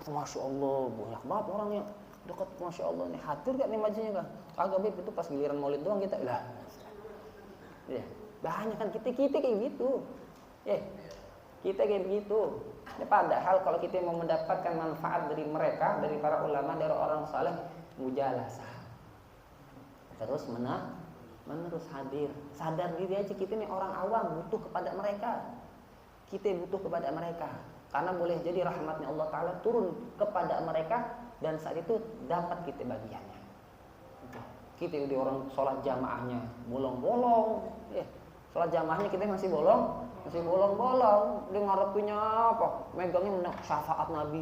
Masya Allah, banyak banget orang yang dekat, Masya Allah nih, hadir gak nih majelisnya kan? Kagak, Bib, itu pas giliran maulid doang kita lah. Banyak kan kita kayak gitu. Kita kayak begitu. Padahal kalau kita mau mendapatkan manfaat dari mereka, dari para ulama, dari orang saleh, mujalasah. Terus menerus hadir. Sadar diri aja kita nih orang awam, butuh kepada mereka. Kita butuh kepada mereka. Karena boleh jadi rahmatnya Allah Ta'ala turun kepada mereka dan saat itu dapat kita bagiannya. Kita udah orang sholat jamaahnya bolong-bolong. Sholat jamaahnya kita masih bolong-bolong. Dia ngarepinnya apa? Megangnya syafaat Nabi.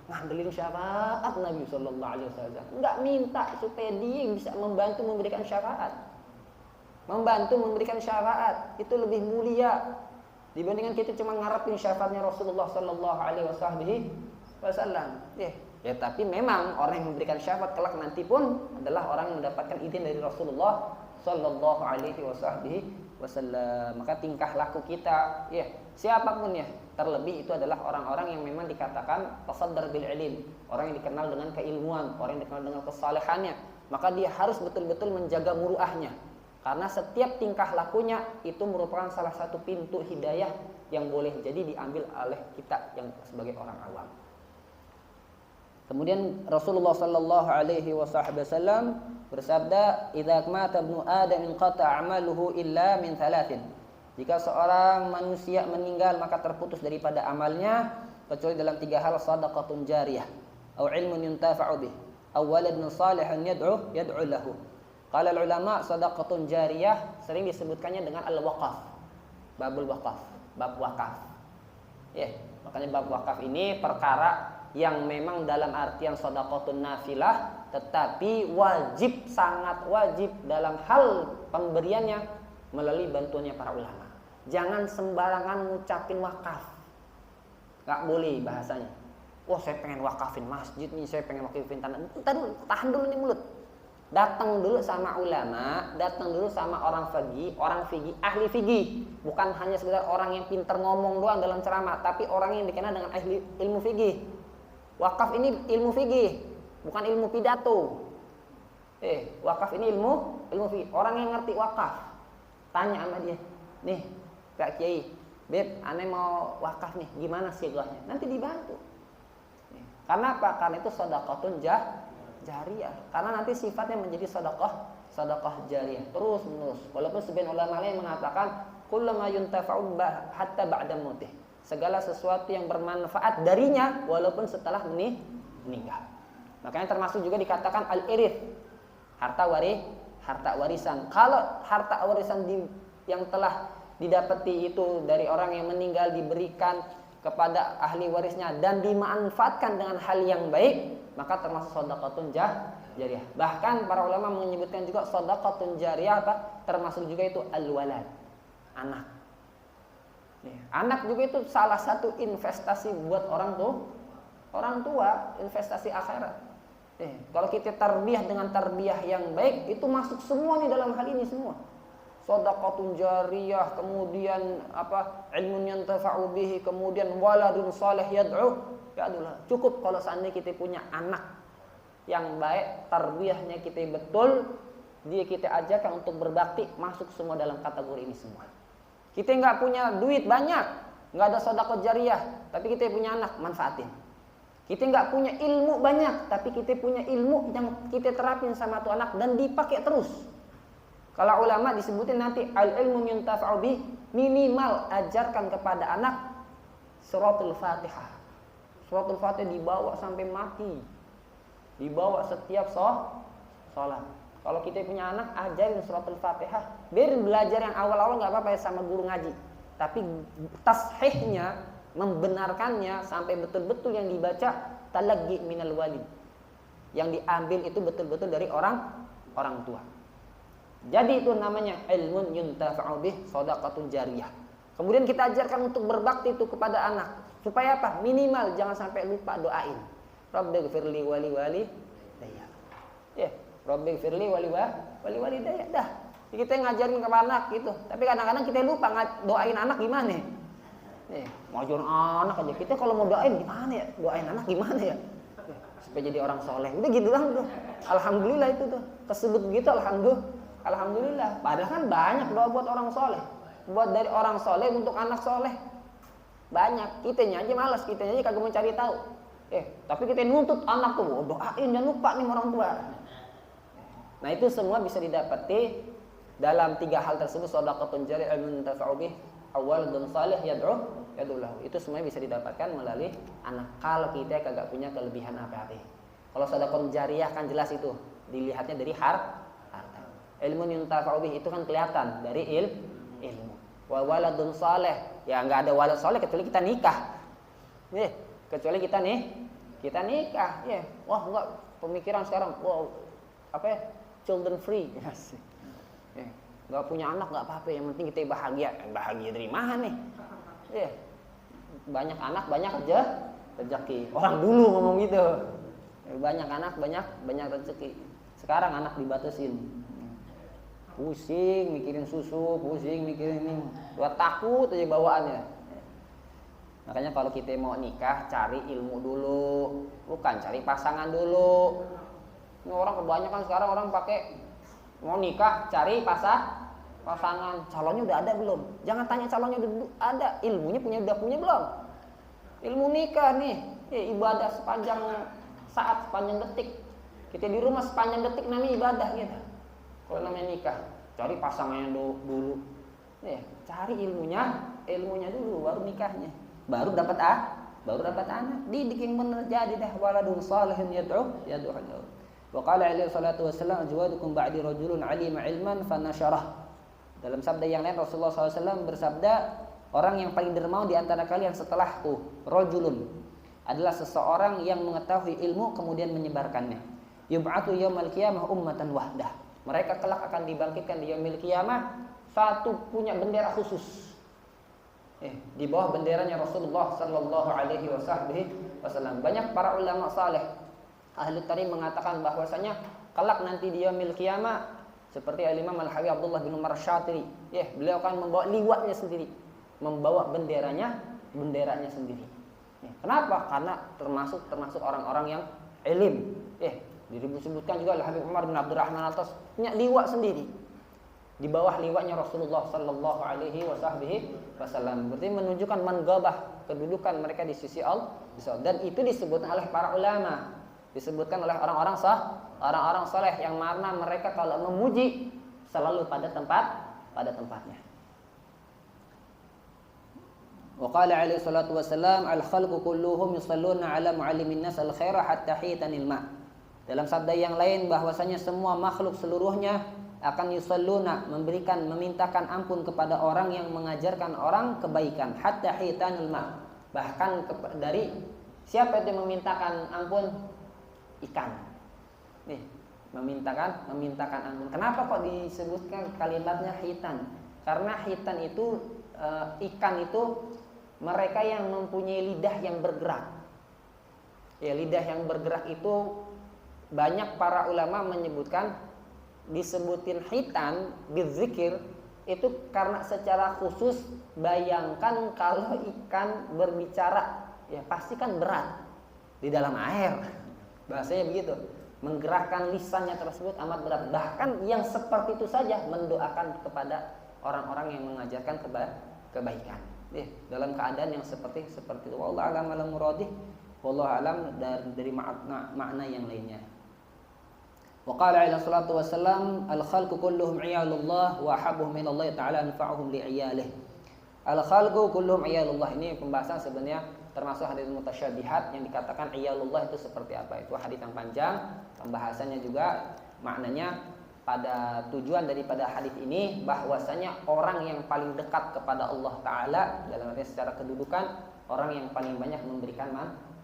Ngandelin syafaat Nabi Sallallahu Alaihi Wasallam. Enggak minta supaya dia yang bisa membantu memberikan syafaat. Itu lebih mulia dibandingkan kita cuma ngarepin syafaatnya Rasulullah Sallallahu Alaihi Wasallam. Ya, tapi memang orang yang memberikan syafaat kelak nanti pun adalah orang yang mendapatkan izin dari Rasulullah Sallallahu Alaihi Wasallam. Maka tingkah laku kita, siapapun ya, terlebih itu adalah orang-orang yang memang dikatakan tasaddar bil ilm, orang yang dikenal dengan keilmuan, orang yang dikenal dengan kesalehannya. Maka dia harus betul-betul menjaga muruahnya. Karena setiap tingkah lakunya itu merupakan salah satu pintu hidayah yang boleh jadi diambil oleh kita yang sebagai orang awam. Kemudian Rasulullah sallallahu alaihi wasallam bersabda, "Idza mata ibnu Adam inqata 'amaluhu illa min thalathin." Jika seorang manusia meninggal maka terputus daripada amalnya kecuali dalam 3 hal: shadaqatun jariyah, atau ilmun yuntafa'u bih, aw waladun salihun yad'u lahu. Qala ulama shadaqatun jariyah sering disebutkannya dengan al-waqaf. Babul waqaf, bab wakaf. Makanya bab wakaf ini perkara yang memang dalam artian shadaqatun nafilah, tetapi wajib, sangat wajib dalam hal pemberiannya melalui bantuannya para ulama. Jangan sembarangan ngucapin wakaf. Gak boleh bahasanya. Wah, saya pengen wakafin masjid nih, saya pengen wakafin tanah. Tahan dulu nih mulut. Datang dulu sama ulama, datang dulu sama orang fikih, ahli fikih. Bukan hanya sekedar orang yang pintar ngomong doang dalam ceramah, tapi orang yang dikenal dengan ahli ilmu fikih. Wakaf ini ilmu fikih, bukan ilmu pidato. Wakaf ini ilmu fikih. Orang yang ngerti wakaf, tanya sama dia, nih Kak Kiai, Beb, aneh mau wakaf nih, gimana sigahnya? Nanti dibantu. Karena apa? Karena itu sedekahun jariyah. Karena nanti sifatnya menjadi sedekah jariyah terus menerus. Walaupun sebagian ulama lain mengatakan kullu ma yuntafa'u hatta ba'da mautih. Segala sesuatu yang bermanfaat darinya walaupun setelah meninggal. Makanya termasuk juga dikatakan al-irith, harta warisan. Kalau harta warisan yang telah didapati itu dari orang yang meninggal diberikan kepada ahli warisnya dan dimanfaatkan dengan hal yang baik, maka termasuk sedekahun jariyah. Bahkan para ulama menyebutkan juga sedekahun jariyah termasuk juga itu al-walad, anak. Anak juga itu salah satu investasi buat orang tua, investasi akhirat. Kalau kita tarbiyah dengan tarbiyah yang baik, itu masuk semua nih dalam hal ini semua. Shadaqatun jariyah, kemudian ilmun yantafa'u bihi, kemudian waladun salih yad'u. Ya adalah cukup kalau seandainya kita punya anak yang baik, tarbiyahnya kita betul, dia kita ajarkan untuk berbakti, masuk semua dalam kategori ini semua. Kita nggak punya duit banyak, nggak ada shadaqah jariyah, tapi kita punya anak, manfaatin. Kita nggak punya ilmu banyak, tapi kita punya ilmu yang kita terapin sama tuh anak dan dipakai terus. Kalau ulama disebutin nanti al-ilmu yuntafa'u bih, minimal ajarkan kepada anak suratul Fatihah. Suratul Fatihah dibawa sampai mati. Dibawa setiap sholat. Kalau kita punya anak, ajarin suratul Fatihah. Biarin belajar yang awal-awal nggak apa-apa ya sama guru ngaji. Tapi tashihnya, membenarkannya sampai betul-betul yang dibaca talaqi minal walid. Yang diambil itu betul-betul dari orang tua. Jadi itu namanya ilmun yuntafa'u bih, shadaqatun jariyah. Kemudian kita ajarkan untuk berbakti itu kepada anak. Supaya apa? Minimal jangan sampai lupa doain. Rabbighfirli wali walidayya. Rabbighfirli wali walidayya. Dah. Kita ngajarin kepada anak gitu. Tapi kadang-kadang kita lupa doain anak gimana. Ngajarin anak aja. Kita kalau mau doain gimana ya? Doain anak gimana ya? Supaya jadi orang soleh. Udah gitu lah tuh. Alhamdulillah itu tuh. Kesebut begitu Alhamdulillah. Padahal kan banyak doa buat orang soleh. Buat dari orang soleh untuk anak soleh. Banyak. Kitanya aja malas. Kitanya aja kagak mau cari tahu. Tapi kita nuntut anak tuh. Doain jangan lupa nih orang tua. Nah itu semua bisa didapati dalam 3 hal tersebut. Shadaqatun jariyah, ilmun yuntafa'u bih, waladun salih yad'u lahu. Itu semuanya bisa didapatkan melalui anak. Kalau kita kagak punya kelebihan apa-apa. Kalau shadaqatun jariyah kan jelas itu. Dilihatnya dari harta. Ilmun yuntafa'u bih itu kan kelihatan dari ilmu. Wa waladun saleh, ya enggak ada walad saleh kecuali kita nikah. Kecuali kita nikah. Wah, enggak pemikiran sekarang. Wow, children free. Enggak punya anak enggak apa-apa, yang penting kita bahagia. Bahagia dari mana nih? Banyak anak, banyak aja rezeki. Orang dulu ngomong gitu. Banyak anak, banyak rezeki. Sekarang anak dibatasin. Pusing mikirin susu, pusing mikirin ini, buat takut aja bawaannya. Makanya kalau kita mau nikah, cari ilmu dulu, bukan cari pasangan dulu. Ini orang kebanyakan sekarang orang pakai mau nikah, cari pasangan. Calonnya udah ada belum? Jangan tanya calonnya udah ada, ilmunya udah punya belum? Ilmu nikah nih, ibadah sepanjang saat, sepanjang detik. Kita di rumah sepanjang detik namanya ibadah gitu. Kalau namanya nikah, cari pasangannya dulu. Cari ilmunya dulu, baru nikahnya. Baru dapat anak. Didik yang benar jadi dah, waladun salihin yad'u lahu. Wa qala alaihi salatu wassalam, ajwadukum ba'di rajulun 'alima 'ilman fanasyarah. Dalam sabda yang lain Rasulullah SAW bersabda, orang yang paling dermawan di antara kalian setelahku, rajulun, adalah seseorang yang mengetahui ilmu kemudian menyebarkannya. Yub'atu yaumal qiyamah ummatan wahdah. Mereka kelak akan dibangkitkan di yaumil qiyamah satu punya bendera khusus. Di bawah benderanya Rasulullah sallallahu alaihi wasallam. Banyak para ulama saleh ahli tarikh mengatakan bahwasanya kelak nanti di yaumil qiyamah seperti Al-Imam Al-Habib Abdullah bin Umar Syatiri, beliau akan membawa liwatnya sendiri, membawa benderanya sendiri. Kenapa? Karena termasuk orang-orang yang ilim. Disebutkan juga Al-Habib Umar bin Abdurrahman Al-Tas punya liwat sendiri. Di bawah liwatnya Rasulullah sallallahu alaihi wasallam. Berarti menunjukkan mangabah kedudukan mereka di sisi Allah. Dan itu disebutkan oleh para ulama. Disebutkan oleh orang-orang saleh yang mana mereka kalau memuji selalu pada tempatnya. Wa qala alaihi salatu wasallam, al-khalqu kulluhum yusalluna ala muallimin nas al-khaira hatta hitanil ma'. Dalam sabda yang lain bahwasanya semua makhluk seluruhnya akan yusalluna, memintakan ampun kepada orang yang mengajarkan orang kebaikan, hatta hitanul ma, Bahkan dari siapa itu yang memintakan ampun? Ikan. Nih, memintakan ampun. Kenapa kok disebutkan kalimatnya hitan? Karena hitan itu ikan itu mereka yang mempunyai lidah yang bergerak. Ya, lidah yang bergerak itu banyak para ulama menyebutkan disebutin hitan bizikir itu karena secara khusus bayangkan kalau ikan berbicara, ya pasti kan berat di dalam air. Bahasanya begitu. Menggerakkan lisannya tersebut amat berat. Bahkan yang seperti itu saja mendoakan kepada orang-orang yang mengajarkan kebaikan. Dalam keadaan yang seperti itu. Wallahu a'lam wal muradih. Wallahu a'lam dari makna yang lainnya. Wa qala alaihi salatu wassalam al-khalqu kulluhum 'iyalullah wa habbuhum min Allah ta'ala anfa'uhum li'iyalih. Al-khalqu kulluhum 'iyalullah, ini pembahasan sebenarnya termasuk hadis mutasyabihat yang dikatakan 'iyalullah itu seperti apa. Itu hadis yang panjang, pembahasannya juga maknanya pada tujuan daripada hadis ini bahwasanya orang yang paling dekat kepada Allah Ta'ala dalam arti secara kedudukan, orang yang paling banyak memberikan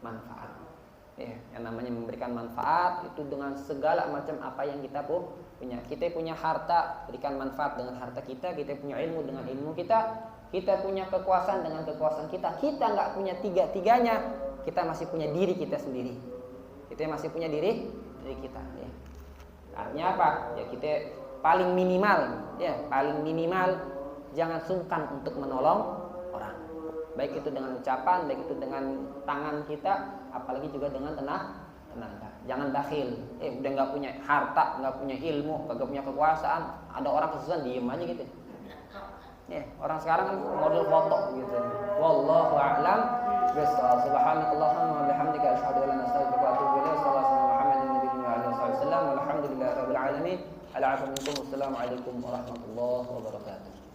manfaat. Yang namanya memberikan manfaat itu dengan segala macam apa yang kita punya. Kita punya harta, berikan manfaat dengan harta kita. Kita punya ilmu dengan ilmu kita. Kita punya kekuasaan dengan kekuasaan kita. Kita nggak punya tiga-tiganya, kita masih punya diri kita sendiri. Kita masih punya diri kita. Ya. Artinya apa? Ya kita paling minimal jangan sungkan untuk menolong orang. Baik itu dengan ucapan, baik itu dengan tangan kita, apalagi juga dengan tenaga. Jangan bakhil. Udah nggak punya harta, nggak punya ilmu, kagak punya kekuasaan, ada orang kesusahan diem aja gitu. Orang sekarang kan model foto gitu. Wallahu a'lam bishawab. Subhanakallahumma wa bihamdika asyhadu an la ilaha illa anta astaghfiruka wa atubu ilaik. Sallallahu alaihi Muhammadin nabiyina wa alihi wasallam. Walhamdulillahirabbil alamin. Assalamualaikum warahmatullahi wabarakatuh.